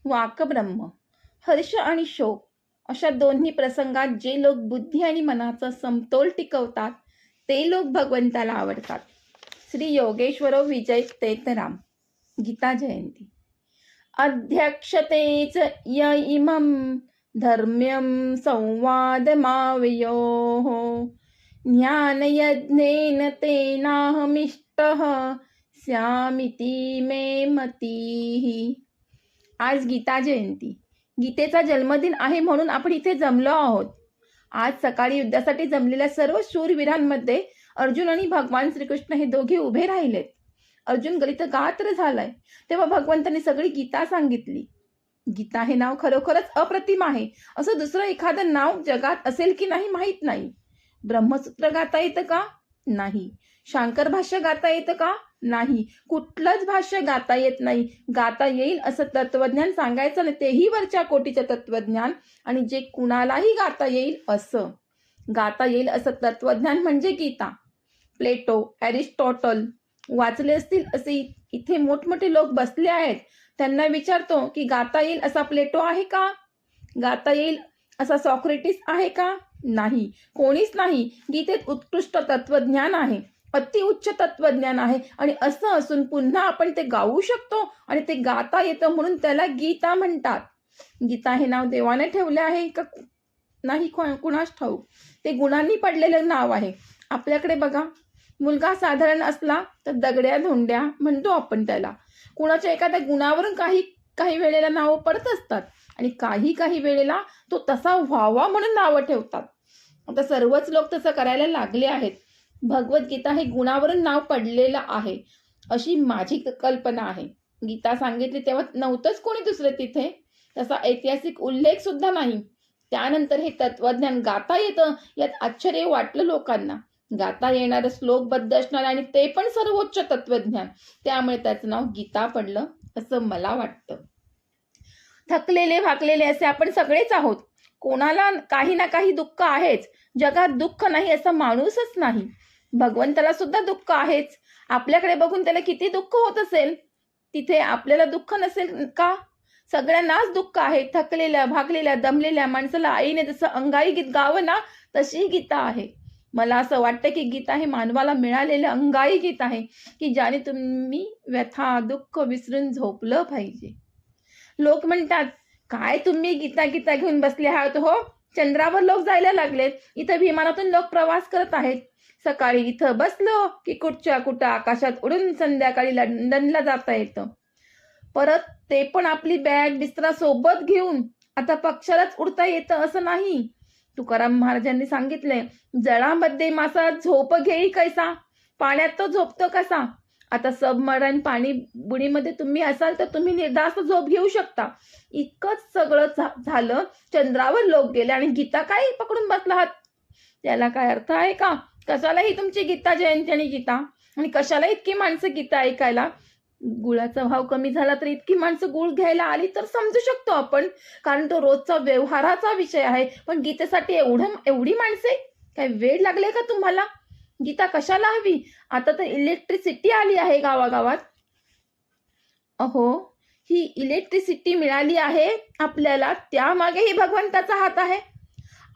वाकब्रह्म, हर्ष आणि शोक अशा दोन्ही प्रसंगात जे लोक बुद्धी आणि मनाचा समतोल टिकवतात ते लोक भगवंताला आवडतात. श्री योगेश्वरो विजय तेतराम. गीता जयंती. अध्यक्षतेच य इमं धर्म्यं संवादमावयोः ज्ञानयज्ञेन तेनाहमिष्टः स्यामिति मे मतिः. आज गीता जयंती, गीतेचा जन्मदिन आहे म्हणून आपण इथे जमलो आहोत. आज सकाळी युद्धासाठी जमलेल्या सर्व शूरवीरांमध्ये अर्जुन आणि भगवान श्रीकृष्ण हे दोघे उभे राहिलेत. अर्जुन गलित गात्र झालाय तेव्हा भगवंतांनी सगळी गीता सांगितली. गीता हे नाव खरोखरच अप्रतिम आहे. असं दुसरं एखादं नाव जगात असेल की नाही माहीत नाही. ब्रह्मसूत्र गाता येतं का? नाही. शांकर भाष्य गाता येतं का? नाही. कुठलंच भाष्य गाता येत नाही. गाता येईल असं तत्वज्ञान सांगायचं नाही, तेही वरच्या कोटीचं तत्वज्ञान, आणि जे कुणालाही गाता येईल असं गाता येईल असं तत्वज्ञान म्हणजे गीता. प्लेटो, एरिस्टॉटल वाचले असतील असे इथे मोठमोठे लोक बसले आहेत. त्यांना विचारतो की गाता येईल असा प्लेटो आहे का? गाता येईल असा सॉक्रेटिस आहे का? नाही, कोणीच नाही. गीतेत उत्कृष्ट तत्वज्ञान आहे, अतिउच्च तत्वज्ञान आहे, आणि असं असून पुन्हा आपण ते गाऊ शकतो आणि ते गाता येतं म्हणून त्याला गीता म्हणतात. गीता हे नाव देवाने ठेवले आहे का नाही कुणास ठाऊक. ते गुणांनी पडलेलं नाव आहे. आपल्याकडे बघा, मुलगा साधारण असला तर दगड्या धोंड्या म्हणतो आपण त्याला. कुणाच्या एखाद्या गुणावरून काही वेळेला नावं पडत असतात आणि काही वेळेला तो तसा व्हावा म्हणून नावं ठेवतात. आता सर्वच लोक तसं करायला लागले आहेत. भगवद्गीता हे गुणावरून नाव पडलेलं आहे अशी माझी कल्पना आहे. गीता सांगितली तेव्हा नव्हतंच कोणी दुसरं तिथे, तसा ऐतिहासिक उल्लेख सुद्धा नाही. त्यानंतर हे तत्वज्ञान गाता येतं यात आश्चर्य वाटलं लोकांना. गाता येणारं श्लोकबद्ध असणार आणि ते पण सर्वोच्च तत्वज्ञान, त्यामुळे त्याचं नाव गीता पडलं असं मला वाटतं. थकलेले भाकलेले असे आपण सगळेच आहोत. कोणाला काही ना काही दुःख आहेच. जगात दुःख नाही असा माणूसच नाही. भगवंताला सुद्धा दुःख आहेच. आपल्याकडे बघून त्याला किती दुःख होत असेल, तिथे आपल्याला दुःख नसेल का? सगळ्यांनाच दुःख आहे. थकलेल्या भागलेल्या दमलेल्या माणसाला आईने जसं अंगाई गीत गावं ना, तशी गीता आहे. मला असं वाटतं की गीता हे मानवाला मिळालेलं अंगाई गीत आहे की ज्याने तुम्ही व्यथा दुःख विसरून झोपलं पाहिजे. लोक म्हणतात, काय तुम्ही गीता घेऊन बसले आहात हो? चंद्रावर लोक जायला लागलेत. इथं विमानातून लोक प्रवास करत आहेत. सकाळी इथं बसलो की कुठच्या कुठं आकाशात उडून संध्याकाळी लंडनला जाता येतं. परत ते पण आपली बॅग बिस्तरा सोबत घेऊन. आता पक्षालाच उडता येतं असं नाही. तुकाराम महाराजांनी सांगितलंय, जळामध्ये मासा झोप घेई कैसा, पाण्यात तो झोपतो कसा. आता सबमराईन पाणी बुडीमध्ये तुम्ही असाल तर तुम्ही निर्धास्त झोप घेऊ शकता. इतकंच सगळं झालं. चंद्रावर लोक गेले आणि गीता काय पकडून बसला आहात? त्याला काय अर्थ आहे का? कशाला ही तुमची गीता जयंती आणि गीता, आणि कशाला इतकी माणसं गीता ऐकायला? गुळाचा भाव कमी झाला तर इतकी माणसं गुळ घ्यायला आली तर समजू शकतो आपण, कारण तो रोजचा व्यवहाराचा विषय आहे. पण गीतेसाठी एवढी माणसे? काय वेळ लागले का तुम्हाला? गीता कशाला हवी? आता तर इलेक्ट्रिसिटी आली आहे गावागावात. अहो, ही इलेक्ट्रिसिटी मिळाली आहे आपल्याला, त्यामागेही भगवंताचा हात आहे.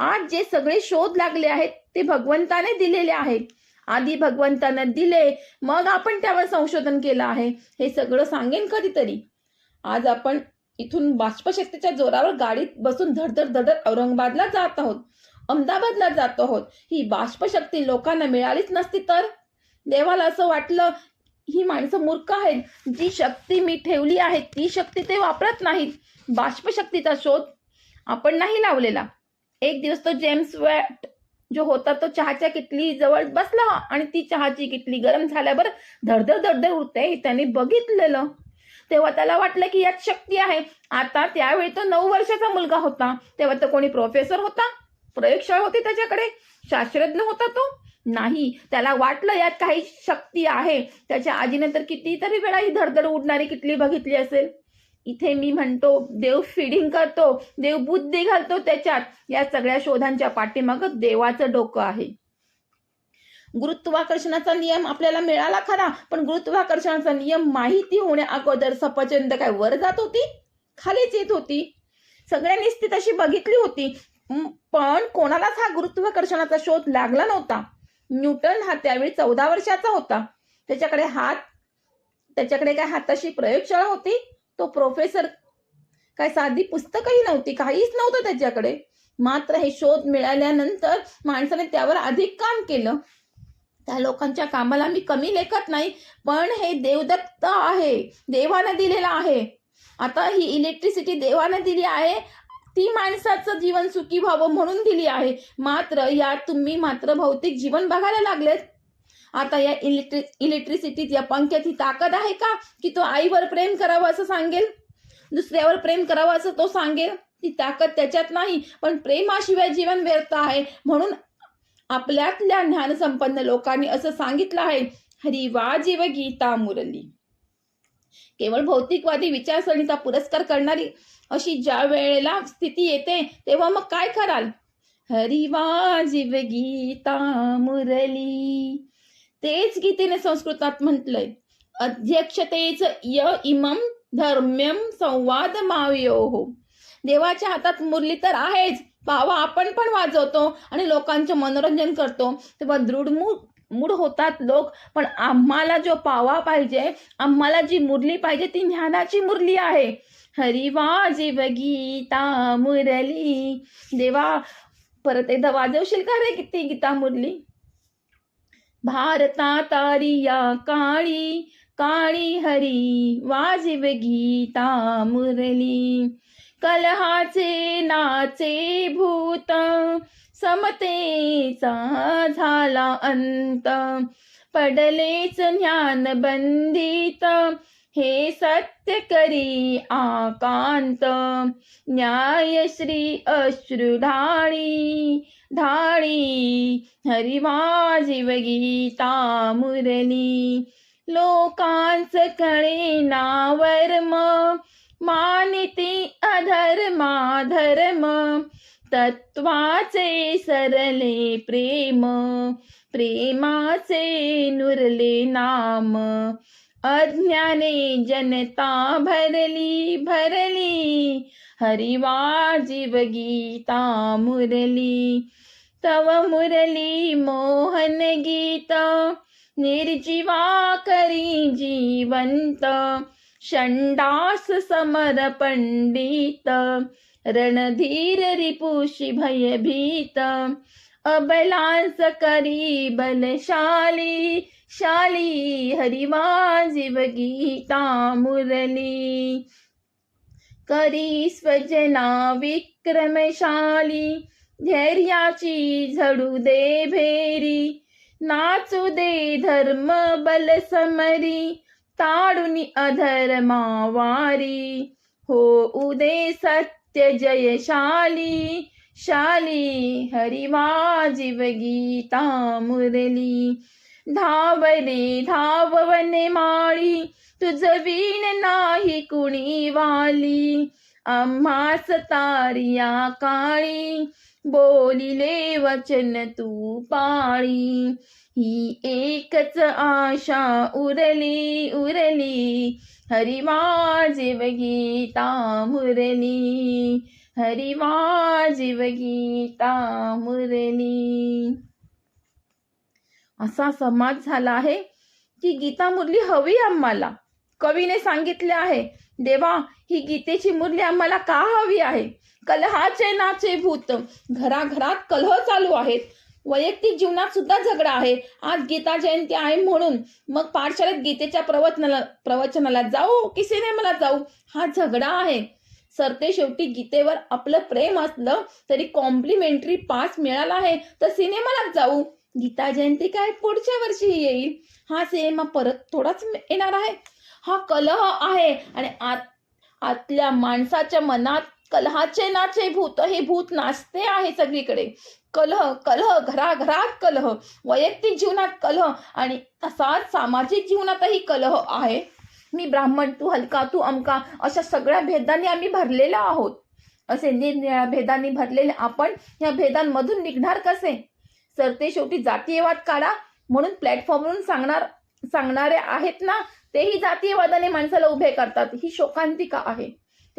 आज जे सगळे शोध लागले आहेत ते भगवंताने दिलेले आहेत. आधी भगवंतानं दिले, मग आपण त्यावर संशोधन केलं आहे. हे सगळं सांगेन कधीतरी. आज आपण इथून बाष्पशक्तीच्या जोरावर गाडीत बसून धडधड औरंगाबादला जात आहोत, अहमदाबादला जात आहोत. ही बाष्पशक्ती लोकांना मिळालीच नसती तर? देवाला असं वाटलं ही माणसं मूर्ख आहेत. जी शक्ती मी ठेवली आहे ती शक्ती ते वापरत नाहीत. बाष्पशक्तीचा शोध आपण नाही लावलेला. एक दिवस तो जेम्स वॅट जो होता तो चहाच्या किटली जवळ बसला आणि ती चहाची किटली गरम झाल्यावर धडधड उडते त्याने बघितलेलं. तेव्हा त्याला वाटलं की यात शक्ती आहे. आता त्यावेळी तो 9 वर्षाचा मुलगा होता. तेव्हा तो कोणी प्रोफेसर होता? प्रयोगशाळा होती त्याच्याकडे? शास्त्रज्ञ होता तो? नाही. त्याला वाटलं यात काही शक्ती आहे. त्याच्या आजीने तर कितीतरी वेळा ही धडधड उडणारी किटली बघितली असेल. इथे मी म्हणतो, देव फीडिंग करतो, देव बुद्धी घालतो त्याच्यात. या सगळ्या शोधांच्या पाठीमागं देवाचं डोकं आहे. गुरुत्वाकर्षणाचा नियम आपल्याला मिळाला खरा, पण गुरुत्वाकर्षणाचा नियम माहिती होण्या अगोदर सफरचंद काय वर जात होती खालीच येत होती. सगळ्यांनीच ती तशी बघितली होती. पण कोणालाच हा गुरुत्वाकर्षणाचा शोध लागला नव्हता. न्यूटन हा त्यावेळी 14 वर्षाचा होता. त्याच्याकडे काय हाताशी प्रयोगशाळा होती? तो प्रोफेसर काय साधी पुस्तकही नव्हती, काहीच नव्हतं त्याच्याकडे. मात्र हे शोध मिळाल्यानंतर माणसाने त्यावर अधिक काम केलं. त्या लोकांच्या कामाला मी कमी लेखत नाही, पण हे देवदत्त आहे, देवाने दिलेलं आहे. आता ही इलेक्ट्रिसिटी देवाने दिली आहे, ती माणसाचं जीवन सुखी व्हावं म्हणून दिली आहे. मात्र या तुम्ही मात्र भौतिक जीवन बघायला लागलेत. आता या इलेक्ट्रिसिटीत, या पंख्यात ही ताकद आहे का की तो आईवर प्रेम करावं असं सांगेल, दुसऱ्यावर प्रेम करावं असं तो सांगेल? ती ताकद त्याच्यात नाही. पण प्रेमाशिवाय जीवन व्यर्थ आहे. म्हणून आपल्यातल्या ज्ञानसंपन्न लोकांनी असं सांगितलं आहे, हरी वा जीव गीता मुरली. केवळ भौतिकवादी विचारसरणीचा पुरस्कार करणारी अशी ज्या वेळेला स्थिती येते तेव्हा मग काय कराल? हरी वा जीव गीता मुरली. तेच गीतेने संस्कृतात म्हटलंय, अध्यक्षतेच य इमं धर्म्यम संवाद मावयोः. देवाच्या हातात मुरली तर आहेच, पावा आपण पण वाजवतो आणि लोकांचे मनोरंजन करतो. तेव्हा दृढमूळ होतात लोक. पण आम्हाला जो पावा पाहिजे, आम्हाला जी मुरली पाहिजे, ती ज्ञानाची मुरली आहे. हरी वा जीव गीता मुरली. देवा परत एकदा वाजवशील का रे किती गीता मुरली? भारता तारिया काळी काळी हरी वाजिव गीता मुरली. कलहाचे नाचे भूत समतेचा झाला अंत. पडलेच ज्ञान बंदित हे सत्य करी आकांत. न्याय श्री अश्रु ढाळी ढाळी हरी वाजिव गीता मुरली. लोकांच कळे नावर्म मानिती अधर्मा धर्म. तत्वाचे सरले प्रेम प्रेमाचे नुरले नाम. अज्ञाने जनता भरली भरली हरी वाजिव गीता मुरली. तव मुरली मोहन गीत निर्जीवा करी जीवंत. षण्डास समर पंडित रणधीर रिपुषी भयभीत. अबलांस करी बलशाली शाली हरी वाजिव गीता मुरली. करी स्वजना विक्रमशाली धैर्याची झडू दे भेरी. नाचू दे धर्म बल समरी ताडुनी अधर्मा वारी. हो उदे सत्य जयशाली शाली हरी वाजिव गीता मुरली. धाव रे धाव वने माळी तुझ वीण नाही कुणी वाली. आम्हास तारिया काळी बोलिले वचन तू पाळी. ही एकच आशा उरली उरली हरी वाजिव गीता मुरली. हरी वाजिव गीता मुरली. असा समाज झाला आहे की गीता मुरली हवी आम्हाला. कवीने सांगितले आहे, देवा ही गीतेची मुरली आम्हाला का हवी आहे? कलहाचे नाचे भूत, घराघरात कलह चालू आहेत. वैयक्तिक जीवनात सुद्धा झगडा आहे. आज गीता जयंती आहे म्हणून मग पाठशाळेत गीतेच्या प्रवचनाला जाऊ की सिनेमाला जाऊ, हा झगडा आहे. सरते शेवटी गीतेवर आपलं प्रेम असलं तरी कॉम्प्लिमेंटरी पास मिळाला आहे तर सिनेमाला जाऊ. गीता जयंती काय पुढच्या वर्षी येईल, हा सिनेमा परत थोडाच येणार आहे. हा कलह आहे आणि आतल्या माणसाच्या मनात कलहाचे नाचे भूत, हे भूत नाचते आहे सगळीकडे. कलह कलह घराघरात कलह, वैयक्तिक जीवनात कलह आणि तसाच सामाजिक जीवनातही कलह आहे. मी ब्राह्मण, तू हलका, तू अमका, अशा सगळ्या भेदांनी आम्ही भरलेलो आहोत. असे निरनिराळ्या भेदांनी भरलेले आपण या भेदांमधून निघणार कसे? सरते शेवटी जातीयवाद काढा म्हणून प्लॅटफॉर्मवरून सांगणारे आहेत ना, तेही जातीयवादाने माणसाला उभे करतात. ही शोकांतिका आहे.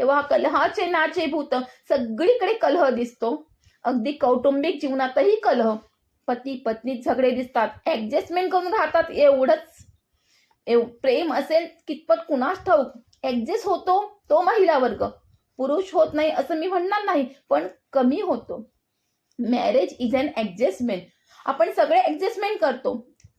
तेव्हा कलहाचे नाचे भूत, सगळीकडे कलह दिसतो. अगदी कौटुंबिक जीवनातही कलह, पती पत्नीत झगडे दिसतात, ऍडजस्टमेंट करून राहतात. एवढंच प्रेम असेल कितपत कुणास ठाऊक. ऍडजस्ट होतो तो महिला वर्ग, पुरुष होत नाही असं मी म्हणणार नाही, पण कमी होतो. Marriage is an adjustment. आपण सगळे ऍडजस्टमेंट करतो.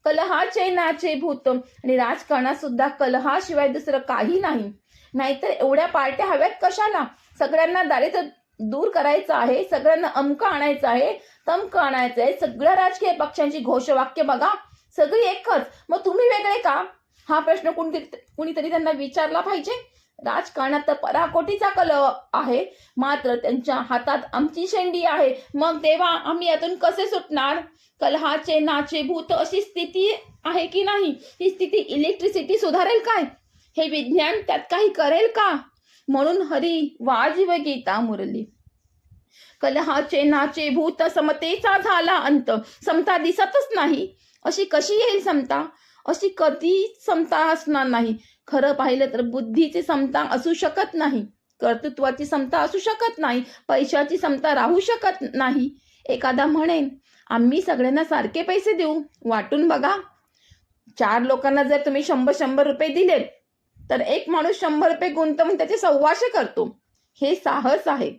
कलहाचे नाचे भूत. आणि राजकारणात सुद्धा कलहाशिवाय दुसरं काही नाही. नाहीतर एवढ्या पार्ट्या हव्यात कशाला? सगळ्यांना दारिद्र्य दूर करायचं आहे, सगळ्यांना अमकं आणायचं आहे, तमकं आणायचं आहे. सगळ्या राजकीय पक्षांची घोषवाक्य बघा, सगळी एकच. मग तुम्ही वेगळे का? हा प्रश्न कुणीतरी त्यांना विचारला पाहिजे. राजकारणात तर पराकोटीचा कलह आहे, मात्र त्यांच्या हातात आमची शेंडी आहे. मग तेव्हा आम्ही यातून कसे सुटणार? कलहाचे नाचे भूत अशी स्थिती आहे की नाही? ही स्थिती इलेक्ट्रिसिटी सुधारेल काय? हे विज्ञान त्यात काही करेल का? म्हणून हरी वाजिव गीता मुरली. कलहाचे नाचे भूत, समतेचा झाला अंत. समता दिसतच नाही. अशी कशी येईल समता? अशी कधी समता असणार नाही. खरं पाहिलं तर बुद्धीची समता असू शकत नाही, कर्तृत्वाची समता असू शकत नाही, पैशाची समता राहू शकत नाही. एखादा म्हणेन आम्ही सगळ्यांना सारखे पैसे देऊ, वाटून बघा. 4 लोकांना जर तुम्ही 100 रुपये दिले तर एक माणूस 100 रुपये गुंतवून त्याचे 125 करतो. हे साहस आहे.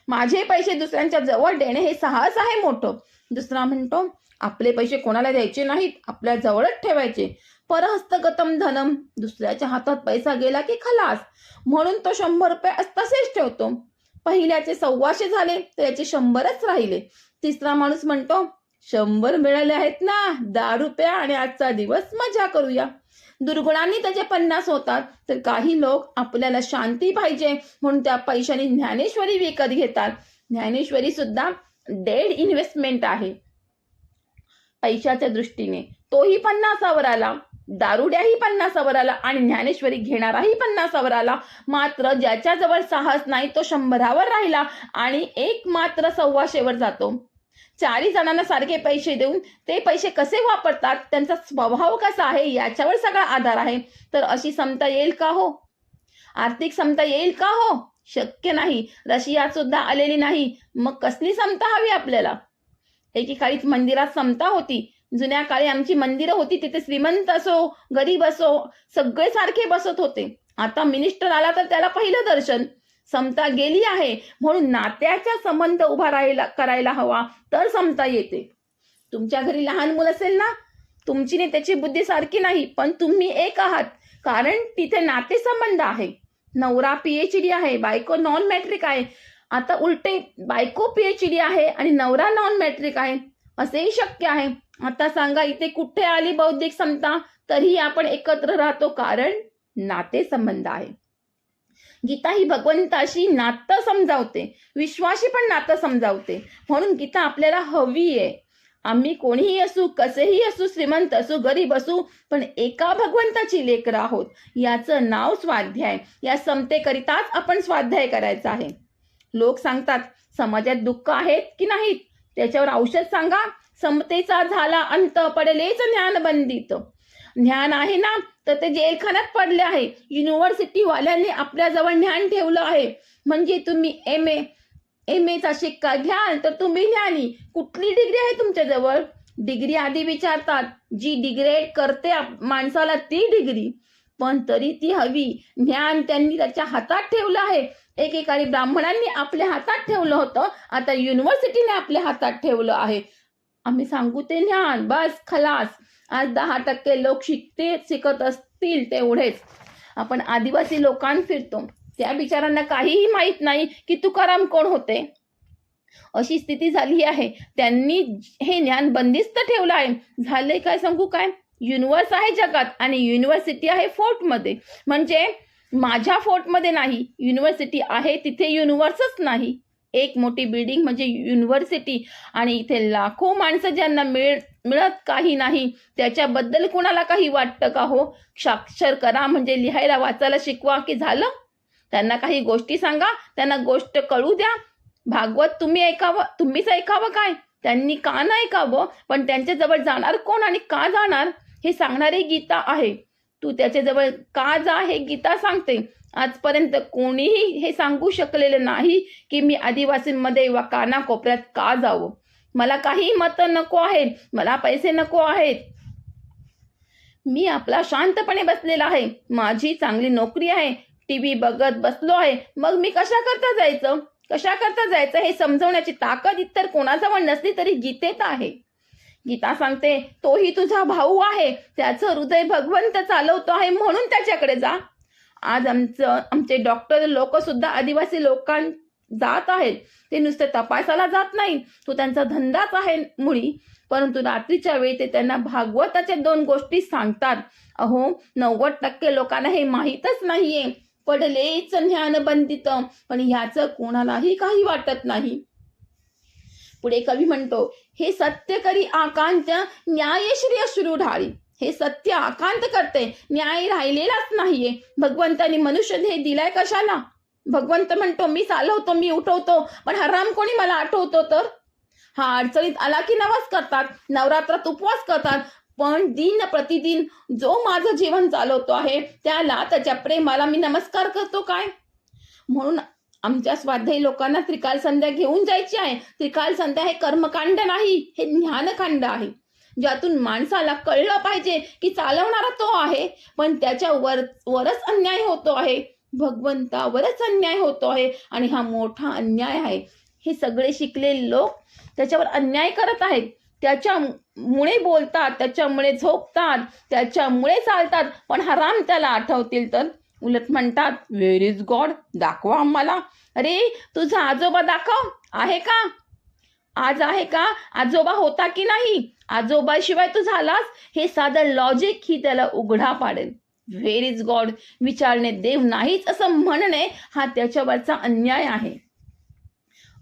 माझे पैसे दुसऱ्यांच्या जवळ देणे हे साहस आहे मोठं. दुसरा म्हणतो आपले पैसे कोणाला द्यायचे नाहीत, आपल्या जवळच ठेवायचे. परहस्तगतम धनम. दुसऱ्याच्या हातात पैसा गेला की खलास, म्हणून तो 100 रुपये तसेच ठेवतो. पहिल्याचे 125 झाले तर याचे 100च राहिले. तिसरा माणूस म्हणतो 100 मिळाले आहेत ना, 10 रुपये आणि आजचा दिवस मजा करूया. दुर्गुणांनी त्याचे 50 होतात. तर काही लोक आपल्याला शांती पाहिजे म्हणून त्या पैशाने ज्ञानेश्वरी विकत घेतात. ज्ञानेश्वरी सुद्धा डेड इन्व्हेस्टमेंट आहे पैशाच्या दृष्टीने. तोही 50वर आला, दारुड्याही 50वर आला आणि ज्ञानेश्वरी घेणाराही 50वर आला. मात्र ज्याच्याजवळ साहस नाही तो 100वर राहिला आणि एक मात्र 125वर जातो. 4 जणांना सारखे पैसे देऊन ते पैसे कसे वापरतात, त्यांचा स्वभाव कसा आहे याच्यावर सगळा आधार आहे. तर अशी समता येईल का हो? आर्थिक समता येईल का हो? शक्य नाही. रशियात सुद्धा आलेली नाही. मग कसली समता हवी आपल्याला? एकेकाळी मंदिरात समता होती. जुन्या काळी आमची मंदिरं होती, तिथे श्रीमंत असो गरीब असो सगळे सारखे बसत होते. आता मिनिस्टर आला तर त्याला पहिलं दर्शन. समता गेली आहे. म्हणून नात्याचा संबंध उभा करायला हवा, तर समता येते. तुमच्या घरी लहान मुलं असेल ना, तुमची ने त्याची बुद्धी सारखी नाही, पण तुम्ही एक आहात, कारण तिथे नाते संबंध आहे. नवरा PhD आहे, बायको नॉन मॅट्रिक आहे. आता उलटे बायको PhD आहे आणि नवरा नॉन मॅट्रिक आहे, असेही शक्य आहे. आता सांगा इथे कुठे आली बौद्धिक समता? तरी आपण एकत्र राहतो, कारण नाते संबंध आहे. गीता ही भगवंताशी नातं समजावते, विश्वाशी पण नातं समजावते. म्हणून गीता आपल्याला हवी आहे. आम्ही कोणीही असू, कसेही असू, श्रीमंत असू, गरीब असू, पण एका भगवंताची लेकरं आहोत. याचं नाव स्वाध्याय. या समतेकरिताच आपण स्वाध्याय करायचा आहे. लोक सांगतात समाजात दुःख आहेत की नाहीत, त्याच्यावर औषध सांगा. समतेचा झाला अंत, पडलेच ज्ञान बंदित. ज्ञान आहे ना, तर ते जेलखान्यात पडले आहे. युनिव्हर्सिटी वाल्यांनी आपल्याजवळ ज्ञान ठेवलं आहे. म्हणजे तुम्ही MA चा शिक्का घ्याल तर तुम्ही ज्ञानी. कुठली डिग्री आहे तुमच्याजवळ? डिग्री आधी विचारतात. जी डिग्रेड करते माणसाला ती डिग्री, पण तरी ती हवी. ज्ञान त्यांनी त्याच्या हातात ठेवलं आहे. एकेकाळी ब्राह्मणांनी आपल्या हातात ठेवलं होतं, आता युनिव्हर्सिटीने आपल्या हातात ठेवलं आहे. आम्ही सांगू ते ज्ञान, बस खलास. आज 10% लोक शिकत असतील तेवढेच. आपण आदिवासी लोकांत फिरतो, त्या बिचारांना काहीही माहित नाही की तुकाराम कोण होते. अशी स्थिती झाली आहे. त्यांनी हे ज्ञान बंदिस्त ठेवलं आहे. झाले काय सांगू काय? युनिव्हर्स आहे जगात आणि युनिव्हर्सिटी आहे फोर्टमध्ये. म्हणजे माझ्या फोर्टमध्ये नाही, युनिव्हर्सिटी आहे तिथे युनिव्हर्सच नाही. एक मोठी बिल्डिंग म्हणजे युनिव्हर्सिटी आणि इथे लाखो माणसं ज्यांना मिळत काही नाही, त्याच्याबद्दल कुणाला काही वाटतं का हो? साक्षर करा म्हणजे लिहायला वाचायला शिकवा की झालं? त्यांना काही गोष्टी सांगा, त्यांना गोष्ट कळू द्या. भागवत तुम्हीच ऐकावं काय? त्यांनी का नाही ऐकावं? पण त्यांच्याजवळ जाणार कोण आणि का जाणार हे सांगणारी गीता आहे. तू त्याच्याजवळ का जा हे गीता सांगते. आजपर्यंत कोणीही हे सांगू शकलेलं नाही की मी आदिवासींमध्ये वा कानाकोपऱ्यात का जावं. मला काही मतं नको आहेत, मला पैसे नको आहेत. मी आपला शांतपणे बसलेला आहे, माझी चांगली नोकरी आहे, टीव्ही बघत बसलो आहे. मग मी कशा करता जायचं हे समजवण्याची ताकद इतर कोणाजवळ नसली तरी गीतेत आहे. गीता सांगते, तोही तुझा भाऊ आहे, त्याचं हृदय भगवंत चालवतो आहे, म्हणून त्याच्याकडे जा. आज आमचे डॉक्टर लोक सुद्धा आदिवासी लोकां जात आहेत. ते नुसते तपासायला जात नाही, तो त्यांचा धंदाच आहे मुळी. परंतु रात्रीच्या वेळी ते त्यांना भागवताच्या 2 गोष्टी सांगतात. अहो, 90% लोकांना हे माहीतच नाहीये. पडलेच ज्ञान बंदित, पण ह्याचं कोणालाही काही वाटत नाही. पुढे कवी म्हणतो, हे सत्य करी आकांत न्यायश्री अश्रू ढाळी. हे सत्य आकांत करते, न्याय राहिलेलाच नाहीये. भगवंतानी मनुष्य देह दिलाय कशाला? भगवंत म्हणतो, मी चालवतो, मी उठवतो, पण हराम कोणी मला आठवतो तर? हा अडचणीत आला की नवस करतात, नवरात्रात उपवास करतात, पण दिन प्रतिदिन जो माझं जीवन चालवतो आहे त्याला, त्याच्या प्रेमाला मी नमस्कार करतो काय? म्हणून आमच्या स्वाध्यायी लोकांना त्रिकाल संध्या घेऊन जायची आहे. त्रिकाल संध्या हे कर्मकांड नाही, हे ज्ञानकांड आहे, ज्यातून माणसाला कळलं पाहिजे की चालवणारा तो आहे, पण त्याच्या वरच अन्याय होतो आहे, भगवंतावरच अन्याय होतो आहे, आणि हा मोठा अन्याय आहे. हे सगळे शिकलेले लोक त्याच्यावर अन्याय करत आहेत, त्याच्यामुळे बोलतात, त्याच्यामुळे झोपतात, त्याच्यामुळे चालतात, पण हराम त्याला आठवतील तर उलट म्हणतात, वेअर इज गॉड, दाखवा आम्हाला. अरे, तुझा आजोबा दाखव, आहे का? आज आहे का? आजोबा होता की नाही? आजोबाशिवाय तू झालास, हे साधं लॉजिक ही त्याला उघडा पाडेल. व्हेअर इज गॉड विचारणे देव नाहीच असं म्हणणे हा त्याच्यावरचा अन्याय आहे.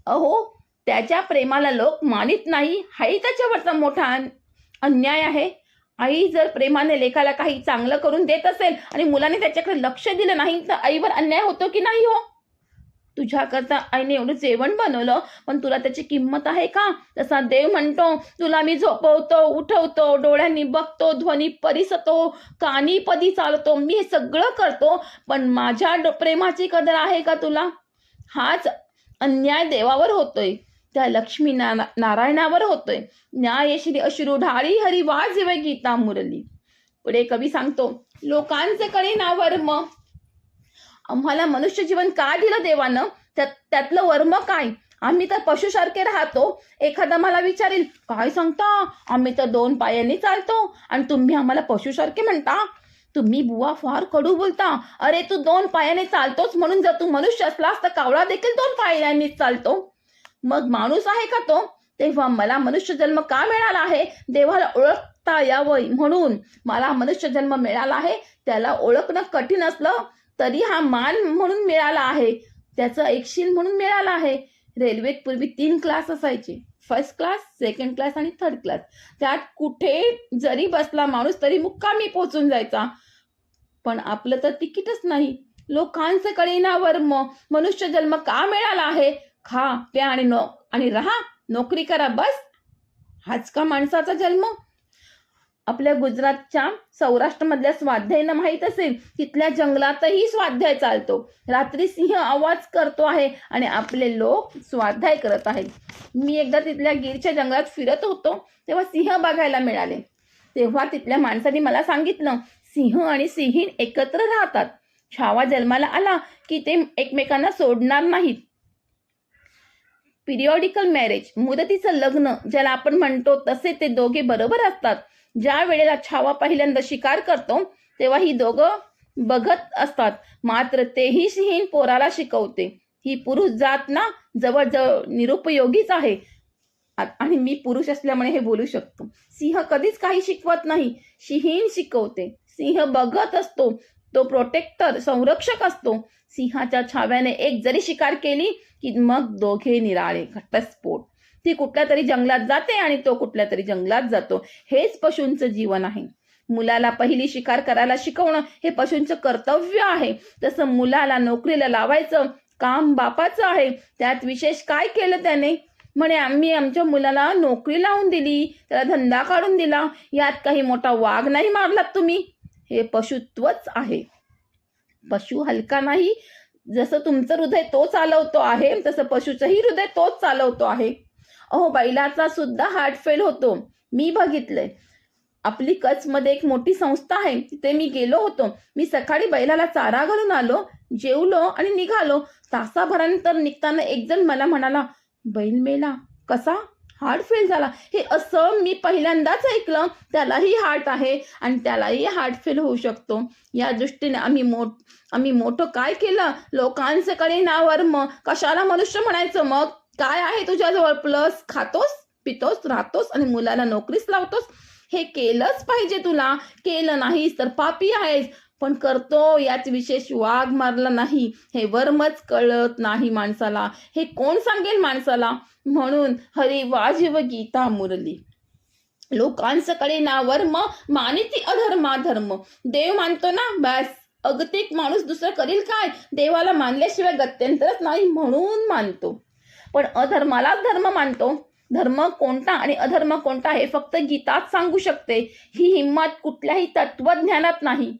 अहो, त्याच्या प्रेमाला लोक मानित नाही, हाही त्याच्यावरचा मोठा अन्याय आहे. आई जर प्रेमाने लेकाला काही चांगलं करून देत असेल आणि मुलाने त्याच्याकडे लक्ष दिलं नाही तर आईवर अन्याय होतो की नाही हो? तुझ्याकरता आईने एवढं जेवण बनवलं, पण तुला त्याची किंमत आहे का? तसा देव म्हणतो, तुला मी झोपवतो, उठवतो, डोळ्यांनी बघतो, ध्वनी परिसतो, कानी पदी चालतो, मी हे सगळं करतो, पण माझ्या प्रेमाची कदर आहे का तुला? हाच अन्याय देवावर होतोय, त्या लक्ष्मी नारायणावर होतोय. न्याय श्री अश्रू ढाळी हरी वाजवे गीता मुरली. पुढे कवी सांगतो, लोकांचे कळे ना वर्म, आम्हाला मनुष्य जीवन का दिलं देवानं? त्यातलं वर्म काय? आम्ही तर पशुसारखे राहतो. एखादा मला विचारेल, काय सांगता, आम्ही तर 2 पायांनी चालतो आणि तुम्ही आम्हाला पशुसारखे म्हणता? तुम्ही बुवा फार कडू बोलता. अरे, तू 2 पायाने चालतोच म्हणून जर तू मनुष्य असलास तर कावळा देखील 2 पायांनीच चालतो. मग माणूस आहे का तो? तेव्हा मला मनुष्य जन्म का मिळाला आहे? देवाला ओळखता यावं म्हणून मला मनुष्य जन्म मिळाला आहे. त्याला ओळखणं कठीण असलं तरी हा मान म्हणून मिळाला आहे, त्याचं ऐकशील म्हणून मिळाला आहे. रेल्वेत पूर्वी 3 क्लास असायचे, फर्स्ट क्लास, सेकंड क्लास आणि थर्ड क्लास. त्यात कुठे जरी बसला माणूस तरी मुक्कामी पोचून जायचा. पण आपलं तर तिकीटच नाही. लोकांचे कळेना वर्म, मनुष्य जन्म का मिळाला आहे? खा प्या आणि राहा, नोकरी करा, बस. हाच का माणसाचा जन्म? आपल्या गुजरातच्या सौराष्ट्रमधल्या स्वाध्यायींना माहीत असेल, तिथल्या जंगलातही स्वाध्याय चालतो. रात्री सिंह आवाज करतो आहे आणि आपले लोक स्वाध्याय करत आहेत. मी एकदा तिथल्या गिरच्या जंगलात फिरत होतो तेव्हा सिंह बघायला मिळाले. तेव्हा तिथल्या माणसाने मला सांगितलं, सिंह आणि सिंहीण एकत्र राहतात. छावा जन्माला आला की ते एकमेकांना सोडणार नाहीत. पिरियॉडिकल मॅरेज, मुदतीचं लग्न ज्याला आपण म्हणतो, तसे ते दोघे बरोबर असतात. ज्या वेळेला छावा पहिल्यांदा शिकार करतो तेव्हा ही दोघं बघत असतात. मात्र तेही सिंहीण पोराला शिकवते. ही पुरुष जात ना जवळजवळ निरुपयोगीच आहे. आणि मी पुरुष असल्यामुळे हे बोलू शकतो. सिंह कधीच काही शिकवत नाही, सिंहीण शिकवते. सिंह बघत असतो, तो प्रोटेक्टर, संरक्षक असतो. सिंहाच्या छाव्याने एक जरी शिकार केली की मग दोघे निराळे, घटस्फोट. ती कुठल्या तरी जंगलात जाते आणि तो कुठल्या तरी जंगलात जातो. हेच पशूंचं जीवन आहे. मुलाला पहिली शिकार करायला शिकवणं हे पशूंचं कर्तव्य आहे. तसं मुलाला नोकरीला लावायचं काम बापाचं आहे. त्यात विशेष काय केलं त्याने? म्हणे, आम्ही आमच्या मुलाला नोकरी लावून दिली, त्याला धंदा काढून दिला, यात काही मोठा वाघ नाही मारलात तुम्ही. हे पशुत्वच आहे. पशु हलका नाही. जसं तुमचं हृदय तो चालवतो आहे तसं पशुचंही हृदय तोच चालवतो आहे. अहो, बैलाचा सुद्धा हार्ट फेल होतो. मी बघितलंय. आपली कच्छमध्ये एक मोठी संस्था आहे, तिथे मी गेलो होतो. मी सकाळी बैलाला चारा घालून आलो, जेवलो आणि निघालो. तासाभरानंतर निघताना एक जण मला म्हणाला, बैल मेला. कसा? हार्ट फेल झाला. हे असं मी पहिल्यांदाच ऐकलं. त्यालाही हार्ट आहे आणि त्यालाही हार्ट फेल होऊ शकतो. या दृष्टीने आम्ही मोठं काय केलं? लोकांच्याकडे नावर, मग कशाला मनुष्य म्हणायचं? मग काय आहे तुझ्याजवळ? प्लस खातोस, पितोस, राहतोस आणि मुलाला नोकरीस लावतोस. हे केलंच पाहिजे तुला. केलं नाहीस तर पापी आहेस. पण करतो यात विशेष वाघ मारला नाही, हे वर्मच कळत नाही माणसाला. हे कोण सांगेल माणसाला? म्हणून हरी वाजिव गीता मुरली. लोकांसकडे ना वर्म, मानिती अधर्माधर्म. देव मानतो ना, बस. अगतिक माणूस दुसरं करील काय? देवाला मानल्याशिवाय गत्यंतरच नाही म्हणून मानतो. पण अधर्मालाच धर्म मानतो. धर्म कोणता आणि अधर्म कोणता हे फक्त गीताच सांगू शकते. ही हिंमत कुठल्याही तत्वज्ञानात नाही.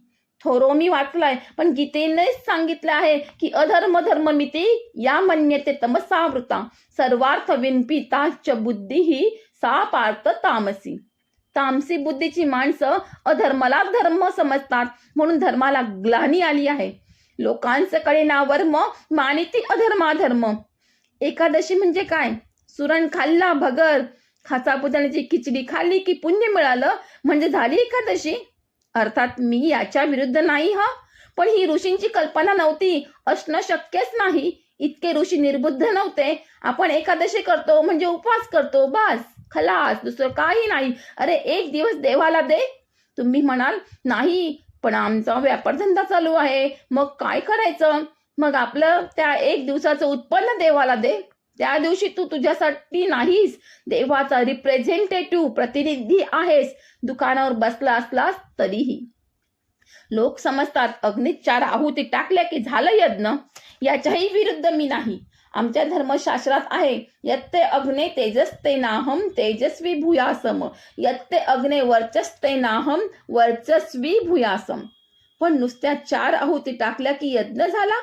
थोरो मी वाचलाय, पण गीतेनेच सांगितलं आहे की अधर्म धर्ममिती या मन्यते तमसावृता सर्वार्थ विन्पिता च बुद्धी ही सा पार्थ तामसी. तामसी बुद्धीची माणसं अधर्माला धर्म समजतात, म्हणून धर्माला ग्लानी आली आहे. लोकांकडे ना वर्म, मानिती अधर्माधर्म. एकादशी म्हणजे काय? सुरण खाल्ला भगर, खाचापुतण्याची खिचडी खाल्ली की पुण्य मिळालं म्हणजे झाली एकादशी. अर्थात मी याच्या विरुद्ध नाही पण ही ऋषींची कल्पना नव्हती, असणं शक्यच नाही. इतके ऋषी निर्बुद्ध नव्हते. आपण एकादशी करतो म्हणजे उपवास करतो, बस, खलास, दुसरं काही नाही. अरे, एक दिवस देवाला दे. तुम्ही म्हणाल, नाही पण आमचा व्यापार धंदा चालू आहे, मग काय करायचं? मग आपलं त्या एक दिवसाचं उत्पन्न देवाला दे. त्या दिवशी तू तुझ्यासाठी नाहीस, देवाचा रिप्रेझेंटेटिव्ह, प्रतिनिधी आहेस. दुकानावर बसला असलास तरीही. लोक समजतात अग्नीत 4 आहुती टाकल्या की झालं यज्ञ. याच्याही विरुद्ध मी नाही. आमच्या धर्मशास्त्रात आहे, यत्ते अग्ने तेजस्ते नाहम तेजस्वी भूयासम, यत्ते अग्ने वर्चस्ते नाहम वर्चस्वी भूयासम. पण नुसत्या 4 आहुती टाकल्या की यज्ञ झाला?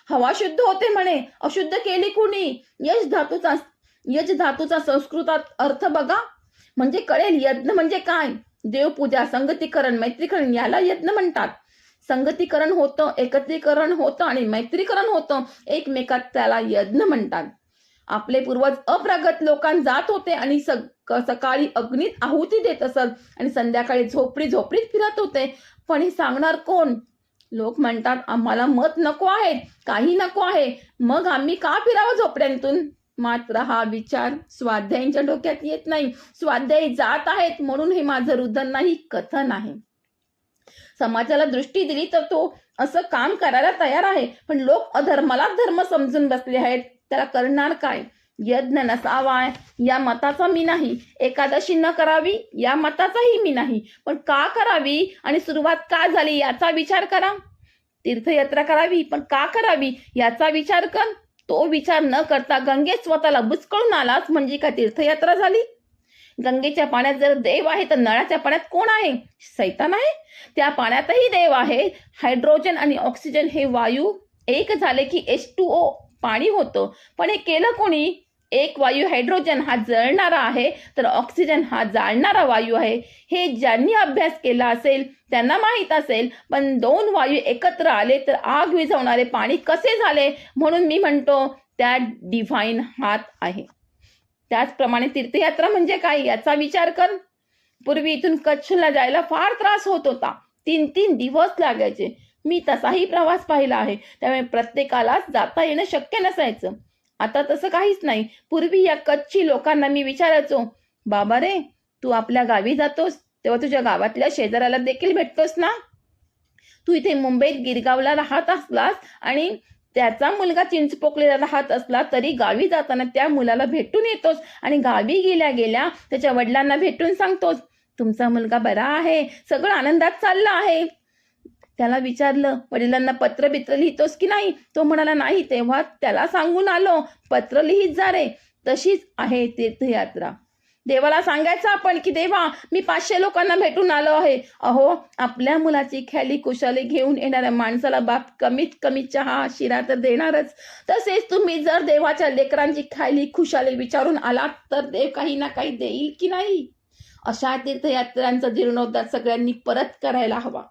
हवा शुद्ध होते म्हणे. अशुद्ध केली कुणी? यज धातूचा संस्कृतात अर्थ बघा, म्हणजे कळेल यज्ञ म्हणजे काय. देवपूजा, संगतीकरण, मैत्रीकरण याला यज्ञ म्हणतात. संगतीकरण होतं, एकत्रीकरण होतं आणि मैत्रीकरण होतं एकमेकात, त्याला यज्ञ म्हणतात. आपले पूर्वज अप्रगत लोकांत जात होते आणि सकाळी अग्नीत आहुती देत असत आणि संध्याकाळी झोपडीत फिरत होते. पण हे सांगणार कोण? लोक म्हणतात आम्हाला मत नको आहे, काही नको आहे, मग आम्ही का फिरावं झोपड्यांतून? मात्र हा विचार स्वाध्यायींच्या डोक्यात येत नाही. स्वाध्यायी जात आहेत म्हणून हे माझं रुदन नाही, कथन आहे. समाजाला दृष्टी दिली तर तो असं काम करायला तयार आहे. पण लोक अधर्माला धर्म समजून बसले आहेत. त्याला करणार काय? यज्ञ नसावा या मताचा मी नाही. एकादशी न करावी या मताचाही मी नाही. पण का करावी आणि सुरुवात का झाली याचा विचार करा. तीर्थयात्रा करावी, पण का करावी याचा विचार कर. तो विचार न करता गंगेत स्वतःला बुचकळून आलास म्हणजे का तीर्थयात्रा झाली? गंगेच्या पाण्यात जर देव आहे तर नळाच्या पाण्यात कोण आहे? सैतान आहे. त्या पाण्यातही देव आहे. हायड्रोजन आणि ऑक्सिजन हे वायू एक झाले की H2O पाणी होतं. पण हे केलं कोणी? एक वायू हायड्रोजन हा जळणारा आहे तर ऑक्सिजन हा जाळणारा वायू आहे. हे ज्यांनी अभ्यास केला असेल त्यांना माहीत असेल. पण 2 वायू एकत्र आले तर आग विझवणारे पाणी कसे झाले? म्हणून मी म्हणतो त्यात डिव्हाइन हात आहे. त्याचप्रमाणे तीर्थयात्रा म्हणजे काय याचा विचार कर. पूर्वी इथून कच्छला जायला फार त्रास होत होता. 3-3 दिवस लागायचे. मी तसाही प्रवास पाहिला आहे. त्यामुळे प्रत्येकालाच जाता येणं शक्य नसायचं. आता तसं काहीच नाही. पूर्वी या कच्छी लोकांना मी विचारायचो, बाबा रे, तू आपल्या गावी जातोस तेव्हा तुझ्या गावातल्या शेजाऱ्याला देखील भेटतोस ना? तू इथे मुंबईत गिरगावला राहत असलास आणि त्याचा मुलगा चिंचपोकलेला राहत असला तरी गावी जाताना त्या मुलाला भेटून येतोस आणि गावी गेल्या गेल्या त्याच्या वडिलांना भेटून सांगतोस, तुमचा मुलगा बरा आहे, सगळं आनंदात चाललं आहे. त्याला विचारलं, वडिलांना पत्र बित्र लिहितोस की नाही? तो म्हणाला नाही. तेव्हा त्याला सांगून आलो, पत्र लिहित जा रे. तशीच आहे तीर्थयात्रा. देवाला सांगायचं आपण की देवा मी 500 लोकांना भेटून आलो आहे. अहो, आपल्या मुलाची ख्याली खुशाली घेऊन येणाऱ्या माणसाला बाप कमीत कमी चहा शिरा तर देणारच. तसेच तुम्ही जर देवाच्या लेकरांची ख्याली खुशाली विचारून आलात तर देव काही ना काही देईल की नाही. अशा तीर्थयात्रांचा जीर्णोद्धार सगळ्यांनी परत करायला हवा.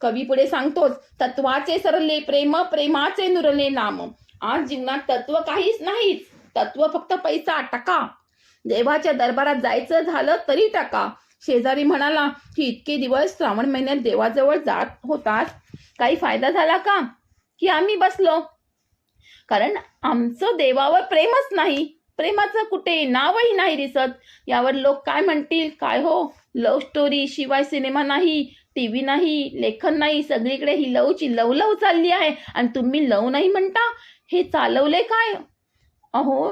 कवी पुढे सांगतोच, तत्वाचे सरले प्रेम प्रेमाचे नुरले नाम. आज जीवनात तत्व काहीच नाहीच. तत्व फक्त पैसा टका. देवाच्या दरबारात जायचं झालं तरी टका. शेजारी म्हणाला की इतके दिवस श्रावण महिन्यात देवाजवळ जात होतात, काही फायदा झाला का? की आम्ही बसलो, कारण आमचं देवावर प्रेमच नाही. प्रेमाचं कुठे नावही नाही दिसत. यावर लोक काय म्हणतील? काय हो, लव्ह स्टोरी शिवाय सिनेमा नाही, टीव्ही नाही, लेखन नाही, सगळीकडे ही लवची लव चालली आहे आणि तुम्ही लव नाही म्हणता. हे चालवले काय? अहो,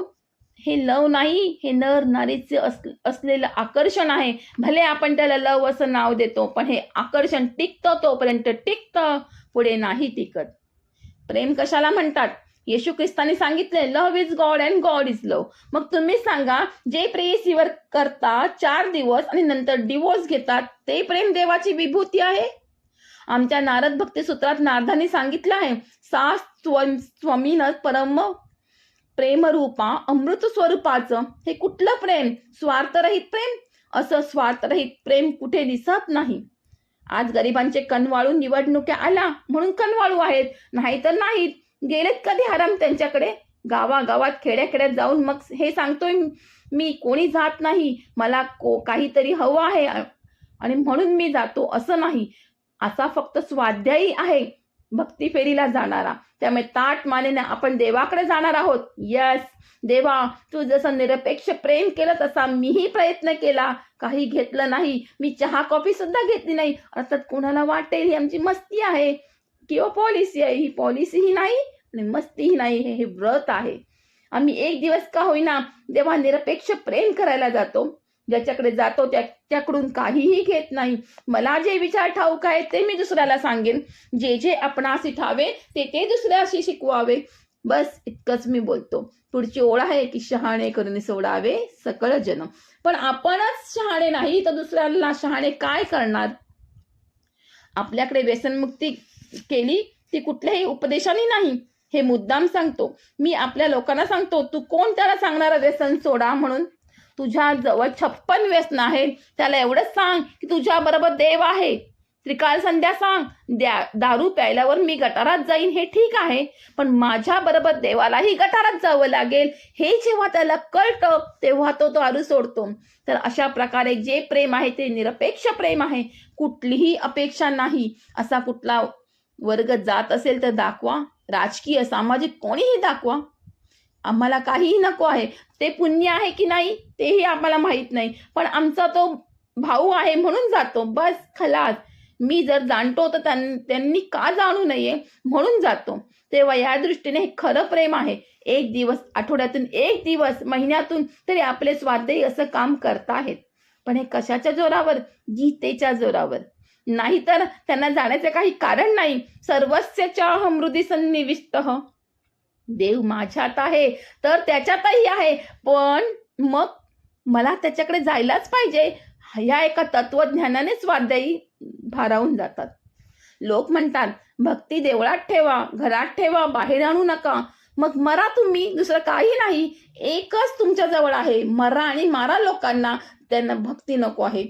हे लव नाही, हे नर नारीचे असलेलं आकर्षण आहे. भले आपण त्याला लव असं नाव देतो, पण हे आकर्षण टिकतं तोपर्यंत टिकतं, पुढे नाही टिकत. प्रेम कशाला म्हणतात? येशू ख्रिस्ताने सांगितले, love is God and God is love. मग तुम्ही सांगा, जे प्रेयसीवर करतात 4 दिवस आणि नंतर डिवोर्स घेतात, ते प्रेम देवाची विभूती आहे? आमच्या नारद भक्ती सूत्रात नारदांनी सांगितलं आहे, सा स्वमीन परम प्रेमरूपा अमृत स्वरूपाचं. हे कुठलं प्रेम? स्वार्थरहित प्रेम. असं स्वार्थरहित प्रेम कुठे दिसत नाही. आज गरिबांचे कणवाळू निवडणुक्या आल्या म्हणून कणवाळू आहेत, नाहीतर नाहीत. गेलेत कधी आराम त्यांच्याकडे? गावागावात खेड्याखेड्यात जाऊन मग हे सांगतोय, मी कोणी जात नाही, मला काहीतरी हवं आहे आणि म्हणून मी जातो, असं नाही. असा फक्त स्वाध्यायी आहे भक्ती फेरीला जाणारा. त्यामुळे ताट मानेने आपण देवाकडे जाणार आहोत. यस देवा, तू जसं निरपेक्ष प्रेम केलं तसा मीही प्रयत्न केला. काही घेतलं नाही, मी चहा कॉफी सुद्धा घेतली नाही. अर्थात कोणाला वाटेल ही आमची मस्ती आहे किंवा पॉलिसी आहे. ही पॉलिसीही नाही आणि मस्तीही नाही, हे व्रत आहे. आम्ही एक दिवस का होईना देवा निरपेक्ष प्रेम करायला जातो. ज्याच्याकडे जातो त्याकडून काहीही घेत नाही. मला जे विचार ठाऊक आहे ते मी दुसऱ्याला सांगेन. जे जे आपणासी ठावे ते ते दुसऱ्याशी शिकवावे. बस इतकंच मी बोलतो. पुढची ओळ आहे की शहाणे करून सोडावे सकळ जन. पण आपणच शहाणे नाही तर दुसऱ्याला शहाणे काय करणार? आपल्याकडे व्यसनमुक्ती केली ती कुठल्याही उपदेशाने नाही, हे मुद्दाम सांगतो. मी आपल्या लोकांना सांगतो, तू कोण त्याला सांगणारा व्यसन सोडा म्हणून? तुझ्या जवळ 56 व्यसन आहे, त्याला एवढंच सांग की तुझ्या बरोबर देव आहे. त्रिकाळ संध्या सांग, दारू प्यायल्यावर मी गटारात जाईन, हे ठीक आहे, पण माझ्या बरोबर देवालाही गटारात जावं लागेल, हे जेव्हा त्याला कळतं तेव्हा तो दारू सोडतो. तर अशा प्रकारे जे प्रेम आहे ते निरपेक्ष प्रेम आहे. कुठलीही अपेक्षा नाही. असा कुठला वर्ग जात असेल तर दाखवा, राजकीय सामाजिक कोणीही दाखवा. आम्हाला काहीही नको आहे. ते पुण्य आहे की नाही तेही आम्हाला माहित नाही, पण आमचा तो भाऊ आहे म्हणून जातो, बस खलास. मी जर जाणतो तर त्यांनी का जाणू नये म्हणून जातो. तेव्हा या दृष्टीने हे खरं प्रेम आहे. एक दिवस, आठवड्यातून एक दिवस, महिन्यातून तरी आपले स्वाध्यायी असं काम करताहेत. पण हे कशाच्या जोरावर? गीतेच्या जोरावर. नाहीतर त्यांना जाण्याचे काही कारण नाही. सर्वस्यच्या हृदि सन्निविष्ट. देव माझ्यात आहे तर त्याच्यातही आहे, पण मग मला त्याच्याकडे जायलाच पाहिजे. ह्या एका तत्वज्ञानाने स्वाध्यायी भारावून जातात. लोक म्हणतात भक्ती देवळात ठेवा, घरात ठेवा, बाहेर आणू नका. मग मरा तुम्ही, दुसरं काही नाही. एकच तुमच्या जवळ आहे, मरा आणि मारा लोकांना. त्यांना भक्ती नको आहे.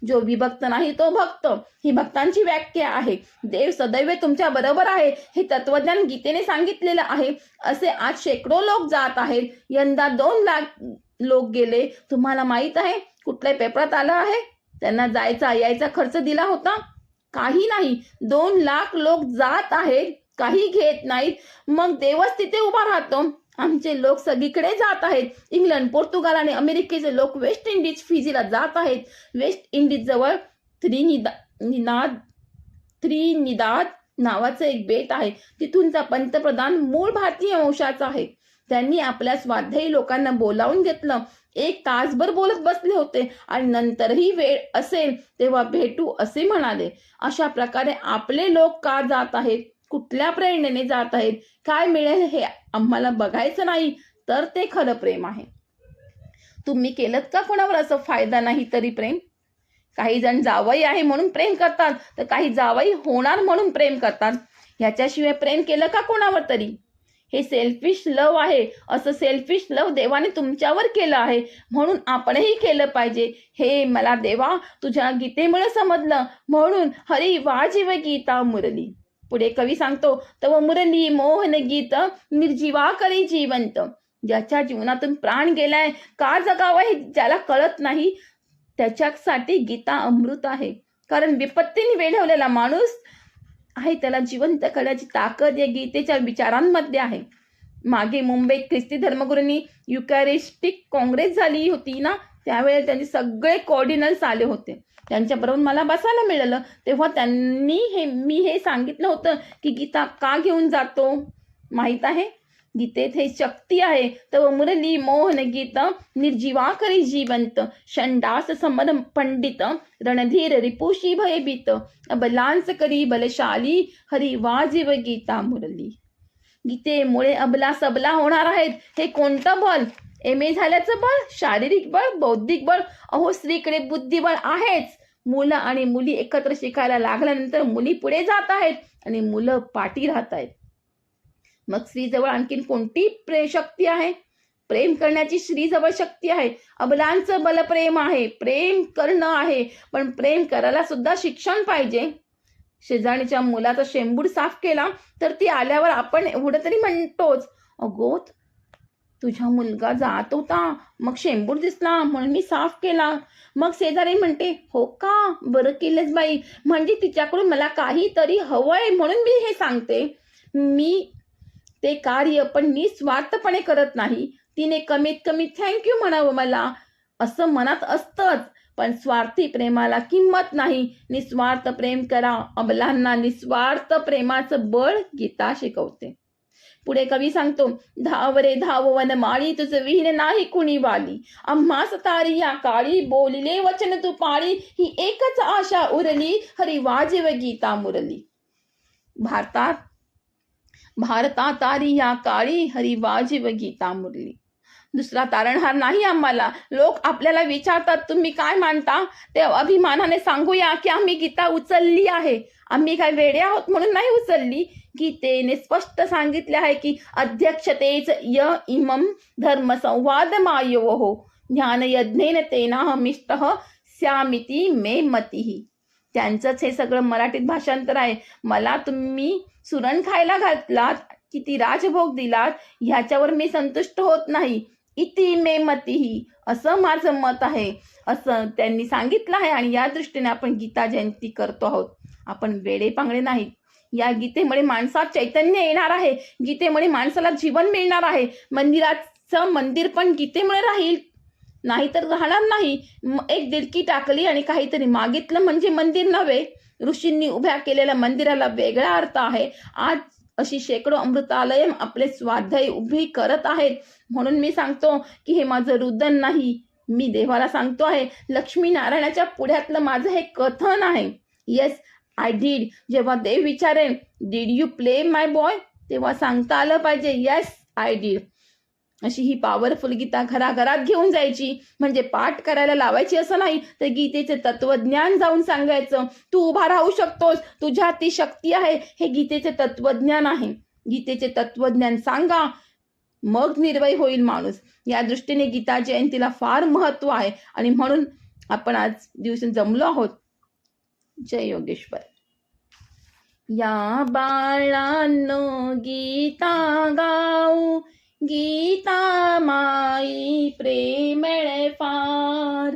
जो विभक्त नाही तो भक्त, ही भक्तांची व्याख्या आहे. देव सदैव तुमच्या बरोबर आहे हे तत्वज्ञान गीतेने सांगितलेलं आहे. असे आज शेकडो लोक जात आहेत. यंदा 2 लाख लोक गेले. तुम्हाला माहित आहे कुठल्या पेपरात आलं आहे? त्यांना जायचा यायचा खर्च दिला होता? काही नाही. 2 लाख लोक जात आहेत, काही घेत नाहीत. मग देवच तिथे उभा राहतो. आमचे लोक सगळीकडे जात आहेत. इंग्लंड, पोर्तुगाल आणि अमेरिकेचे लोक वेस्ट इंडिज, फिजीला जात आहेत. वेस्ट इंडिज जवळ त्रिनिदाद नावाचं एक बेट आहे. तिथूनचा पंतप्रधान मूळ भारतीय वंशाचा आहे. त्यांनी आपल्या स्वाध्यायी लोकांना बोलावून घेतलं. 1 तासभर बोलत बसले होते आणि नंतरही वेळ असेल तेव्हा भेटू असे म्हणाले. अशा प्रकारे आपले लोक का जात आहेत? कुठल्या प्रेरणेने जात आहेत? काय मिळेल हे आम्हाला बघायचं नाही, तर ते खरं प्रेम आहे. तुम्ही केलं का कोणावर असं फायदा नाही तरी प्रेम? काही जण जावई आहे म्हणून प्रेम करतात, तर काही जावई होणार म्हणून प्रेम करतात. ह्याच्याशिवाय प्रेम केलं का कोणावर तरी? हे सेल्फिश लव आहे. असं सेल्फिश लव देवाने तुमच्यावर केलं आहे, म्हणून आपणही केलं पाहिजे. हे मला देवा तुझ्या गीतेमुळे समजलं, म्हणून हरी वाजिव गीता मुरली. पुढे कवी सांगतो, तव मुरली मोहन गीत निर्जीवा करी जिवंत. ज्याच्या जीवनातून प्राण गेलाय, का जगावं हे ज्याला कळत नाही, त्याच्यासाठी गीता अमृत आहे. कारण विपत्तीने वेढवलेला माणूस आहे, त्याला जिवंत करण्याची ताकद या गीतेच्या विचारांमध्ये आहे. मागे मुंबईत ख्रिस्ती धर्मगुरूंनी युकॅरिस्टिक काँग्रेस झाली होती ना, त्यावेळेला त्यांचे सगळे कोऑर्डिनल्स आले होते. त्यांच्याबरोबर मला बसायला मिळालं. तेव्हा त्यांनी मी हे सांगितलं होतं की गीता का घेऊन जातो माहीत आहे? गीतेत हे शक्ती आहे. तव मुरली मोहन गीत निर्जीवा करी जिवंत. षंडास समर पंडित रणधीर रिपुशी भयभीत. अबलांच करी बलशाली हरी वाजिव गीता मुरली. गीतेमुळे अबला सबला होणार आहेत. हे कोणतं बल? MA झाल्याचं बळ, शारीरिक बळ, बौद्धिक बळ? अहो स्त्रीकडे बुद्धिबळ आहेच. मुलं आणि मुली एकत्र शिकायला लागल्यानंतर मुली पुढे जात आहेत आणि मुलं पाठी राहत आहेत. मग स्त्रीजवळ आणखीन कोणती शक्ती आहे? प्रेम करण्याची स्त्रीजवळ शक्ती आहे. अबलांचं बल प्रेम आहे, प्रेम करणं आहे. पण प्रेम करायला सुद्धा शिक्षण पाहिजे. शेजारीच्या मुलाचा शेंबूड साफ केला तर ती आल्यावर आपण एवढं तरी म्हणतोच, अगो तुझा मुलगा जात होता, मग शेंबूड दिसला म्हणून मी साफ केला. मग शेजारी म्हणते, हो का, बरं केलंच बाई. म्हणजे तिच्याकडून मला काहीतरी हवंय म्हणून मी हे सांगते. मी ते कार्य पण निस्वार्थपणे करत नाही. तिने कमीत कमी थँक्यू म्हणावं मला, असं मनात असतंच. पण स्वार्थी प्रेमाला किंमत नाही. निस्वार्थ प्रेम करा. अबलांना निस्वार्थ प्रेमाचं बळ गीता शिकवते. पुढे कवी सांगतो, धाव रे धाव वनमाळी तुझं विहीन नाही कुणी वाली. आम्हास तारी या काळी बोलिले वचन तू पाळी. ही एकच आशा उरली हरी वाजिव गीता मुरली. भारतात तारी या काळी हरी वाजिव गीता मुरली. दुसरा तारणहार नाही आम्हाला. लोक आपल्याला विचारतात तुम्ही काय मानता, ते अभिमानाने सांगूया की आम्ही गीता उचलली आहे. आम्ही काय वेडे आहोत म्हणून नाही उचलली. गीतेने स्पष्ट सांगितले आहे की अध्यक्षतेच य इमम धर्म संवाद मायोहो ज्ञान यज्ञेन तेनाहमिष्टः स्यामिती मे मतिः. त्यांचंच हे सगळं मराठीत भाषांतर आहे. मला तुम्ही सुरण खायला घातलात, किती राजभोग दिलात, ह्याच्यावर मी संतुष्ट होत नाही. इति मे मतिः, असं माझं मत आहे, असं त्यांनी सांगितलं आहे. आणि या दृष्टीने आपण गीता जयंती करतो आहोत. आपण वेडे पांगडे नाहीत. या गीतेमुळे माणसात चैतन्य येणार आहे. गीतेमुळे माणसाला जीवन मिळणार आहे. मंदिराचं मंदिर पण गीतेमुळे राहील, नाहीतर राहणार नाही. एक दिडकी टाकली आणि काहीतरी मागितलं म्हणजे मंदिर नव्हे. ऋषींनी उभ्या केलेल्या मंदिराला वेगळा अर्थ आहे. आज अशी शेकडो अमृतालय आपले स्वाध्याय उभी करत आहेत. म्हणून मी सांगतो की हे माझं रुदन नाही, मी देवाला सांगतो आहे. लक्ष्मी नारायणाच्या पुढ्यातलं माझं हे कथन आहे. Yes I did. जेव्हा देव विचारेन did you play my boy, तेव्हा सांगता आलं पाहिजे येस आय डीड. अशी ही पॉवरफुल गीता घराघरात घेऊन जायची. म्हणजे पाठ करायला लावायची असं नाही, तर गीतेचे तत्वज्ञान जाऊन सांगायचं. तू उभा राहू शकतोस, तुझ्यात ती शक्ती आहे, हे गीतेचे तत्वज्ञान आहे. गीतेचे तत्वज्ञान सांगा, मग निर्भय होईल माणूस. या दृष्टीने गीता जयंतीला फार महत्व आहे आणि म्हणून आपण आज दिवशी जमलो आहोत. जय योगेश्वर. या बाळांनो गीता गाऊ, गीता माई प्रेमळ फार.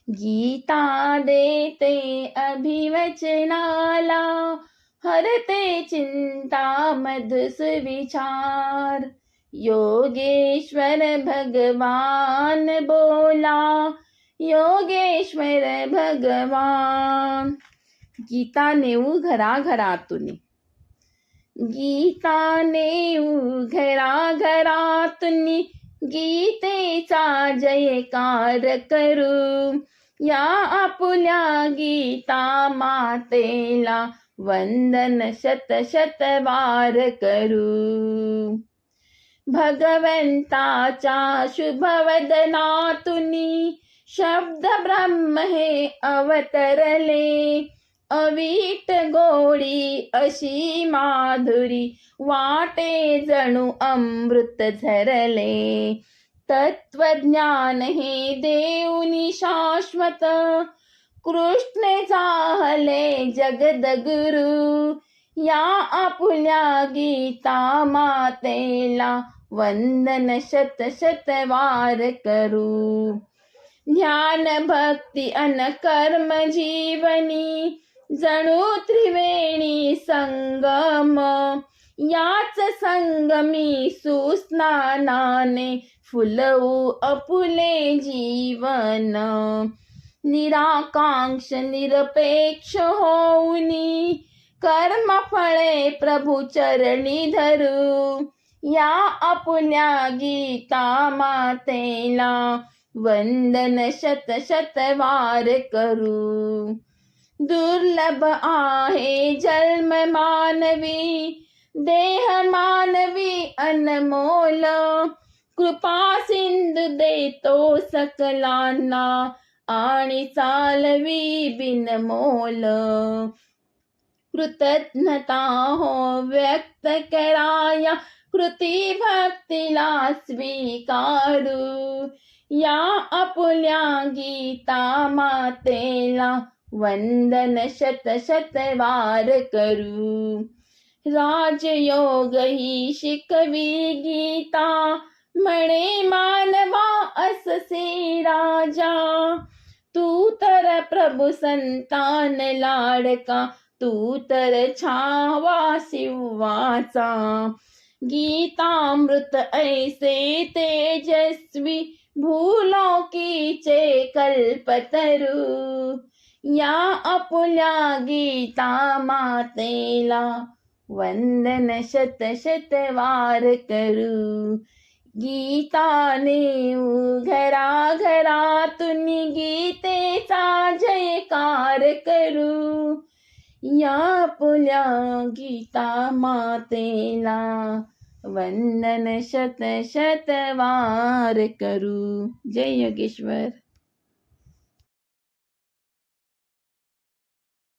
गीता देते अभिवचनाला, हरते चिंता मधुस विचार. योगेश्वर भगवान बोला, योगेश्वर भगवान. गीता नेऊ घराघरातून, गीता नेऊ घराघरातून. गीतेचा जयकार करू, या आपुल्या गीता मातेला वंदन शत शत वार करू. भगवंताच्या शुभवदनातुनी शब्द ब्रह्म हे अवतरले. अवीट गोडी अशी माधुरी वाटे जणू अमृत झरले. तत्वज्ञान हे देऊनी शाश्वत कृष्ण जाहले जगदगुरु. या आपुल्या गीता मातेला वंदन शत शत वार करू. ध्यान भक्ती अन कर्म जीवनी जणू त्रिवेणी संगम. याच संगमी सुस्नानाने फुलवू आपुले जीवन. निराकांक्ष निरपेक्ष होऊनी कर्म फळे प्रभु चरणी धरू. या आपुल्या गीता मातेला वंदन शत शत वार करू. दुर्लभ आहे जन्म मानवी देह मानवी अनमोल. कृपा सिंधू देतो सकलांना आणि चालवी बिनमोल. कृतज्ञता हो व्यक्त कराया कृती भक्तीला स्वीकारू. या आपुल्या गीता मातेला वंदन शत शत वार करू. राजयोग ही शिकवी गीता म्हणे मानवा अससे राजा. तू तर प्रभु संतान लाडका तू तर छावा शिवाचा. गीतामृत ऐसे तेजस्वी भूलोकीचे कल्पतरू. या आपुल्या गीता मातेला वंदन शत शत वार करू. गीताने घरा घरातून गीतेचा जयकार करू. या आपुल्या गीता मातेला वंदन शत शत वार करू. जय योगेश्वर.